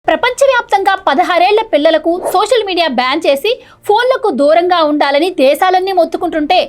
ప్రపంచవ్యాప్తంగా 16 ఏళ్ల పిల్లలకు సోషల్ మీడియా బ్యాన్ చేసి ఫోన్లకు దూరంగా ఉండాలని దేశాలన్నీ మొత్తుకుంటుంటే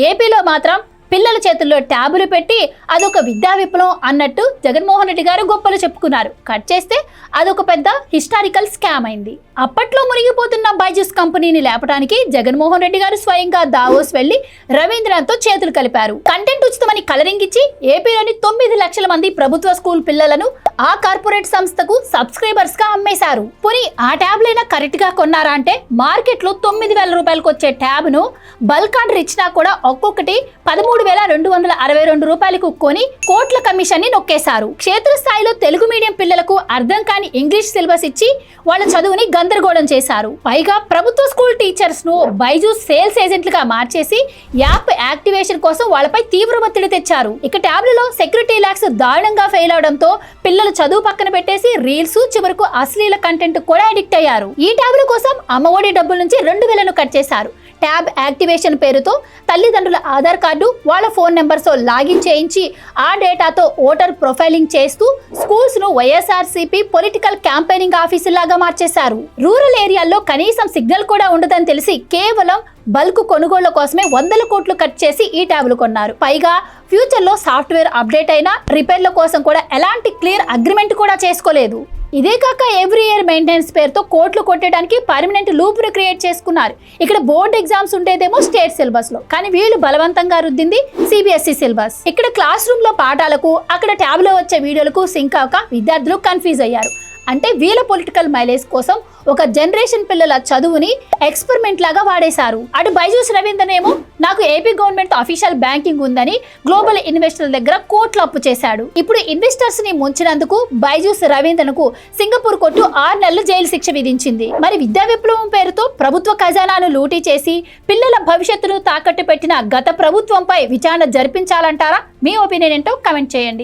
ఏపీలో మాత్రం పిల్లల చేతుల్లో ట్యాబులు పెట్టి అదొక విద్యా విప్లవం అన్నట్టు జగన్మోహన్ రెడ్డి గారు గొప్పలు చెప్పుకున్నారు. కట్ చేస్తే అదొక పెద్ద హిస్టారికల్ స్కామ్ అయింది. అప్పట్లో మునిగిపోతున్న బైజూస్ కంపెనీని లేపడానికి జగన్మోహన్ రెడ్డి గారు స్వయంగా దావోస్ వెళ్లి రవీంద్రనాథ్తో చేతులు కలిపారు. కంటెంట్ ఉచితమని కలరింగ్ ఇచ్చి ఏపీలోని 9 లక్షల మంది ప్రభుత్వ స్కూల్ పిల్లలను ఆ కార్పొరేట్ సంస్థకు సబ్స్క్రైబర్స్ గా అమ్మేశారు. పోనీ ఆ ట్యాబ్లైనా కరెక్ట్ గా కొన్నారా అంటే మార్కెట్ లో 9,000 రూపాయలకు వచ్చే ట్యాబ్ ను బల్క్ ఆర్డర్ ఇచ్చినా కూడా ఒక్కొక్కటి 13,262 రూపాయలకు కొని కోట్ల కమిషన్ ని నొక్కేశారు. క్షేత్రస్థాయిలో తెలుగు మీడియం పిల్లలకు అర్థం కాని ఇంగ్లీష్ సిలబస్ ఇచ్చి వాళ్ళ చదువుని గందరగోళం చేశారు. పైగా ప్రభుత్వ స్కూల్ టీచర్స్ ను బైజూస్ సేల్స్ ఏజెంట్లుగా మార్చేసి యాప్ యాక్టివేషన్ కోసం వాళ్ళపై తీవ్ర ఒత్తిడి తెచ్చారు. ఇక ట్యాబ్లలో సెక్యూరిటీ లాక్స్ దారుణంగా ఫెయిల్ అవడంతో పిల్లలు చదువు పక్కన పెట్టేసి రీల్స్ చివరకు అశ్లీల కంటెంట్ కూడా అడిక్ట్ అయ్యారు. ఈ ట్యాబ్ల కోసం అమ్మఒడి డబ్బుల నుంచి 2,000 కట్ చేశారు. ట్యాబ్ యాక్టివేషన్ పేరుతో తల్లిదండ్రుల ఆధార్ కార్డు వాళ్ళ ఫోన్ నెంబర్స్ లాగిన్ చేయించి ఆ డేటాతో ఓటర్ ప్రొఫైలింగ్ చేస్తూ స్కూల్స్ ను వైఎస్ఆర్సీపీ పొలిటికల్ క్యాంపెయినింగ్ ఆఫీసులాగా మార్చేశారు. రూరల్ ఏరియాల్లో కనీసం సిగ్నల్ కూడా ఉండదని తెలిసి కేవలం బల్క్ కొనుగోళ్ల కోసమే 100 కోట్లు కట్ చేసి ఈ ట్యాబ్లు కొన్నారు. పైగా ఫ్యూచర్ లో సాఫ్ట్వేర్ అప్డేట్ అయినా రిపేర్ల కోసం కూడా ఎలాంటి క్లియర్ అగ్రిమెంట్ కూడా చేసుకోలేదు. ఇదే కాక ఎవ్రీ ఇయర్ మెయింటెనెన్స్ పేరుతో కోట్లు కొట్టడానికి పర్మనెంట్ లూప్ ను క్రియేట్ చేసుకున్నారు. ఇక్కడ బోర్డ్ ఎగ్జామ్స్ ఉండేదేమో స్టేట్ సిలబస్ లో, కానీ వీళ్ళు బలవంతంగా రుద్దింది సిబిఎస్ఈ సిలబస్. ఇక్కడ క్లాస్ రూమ్ లో పాఠాలకు అక్కడ ట్యాబ్ లో వచ్చే వీడియోలకు సింక్ అవ్వక విద్యార్థులు కన్ఫ్యూజ్ అయ్యారు. అంటే వీళ్ళ పొలిటికల్ మైలేజ్ కోసం ఒక జనరేషన్ పిల్లల చదువుని ఎక్స్పెరిమెంట్ లాగా వాడేశారు. అటు బైజూస్ రవీంద్రనేమో నాకు ఏపీ గవర్నమెంట్ అఫీషియల్ బ్యాంకింగ్ ఉందని గ్లోబల్ ఇన్వెస్టర్ల దగ్గర కోట్లు అప్పు చేశాడు. ఇప్పుడు ఇన్వెస్టర్స్ ని ముంచినందుకు బైజూస్ రవీంద్రనకు సింగపూర్ కోర్టు 6 నెలలు జైలు శిక్ష విధించింది. మరి విద్యా విప్లవం పేరుతో ప్రభుత్వ ఖజానాను లూటీ చేసి పిల్లల భవిష్యత్తును తాకట్టు పెట్టిన గత ప్రభుత్వంపై విచారణ జరిపించాలంటారా? మీ ఒపీనియన్ ఏంటో కమెంట్ చేయండి.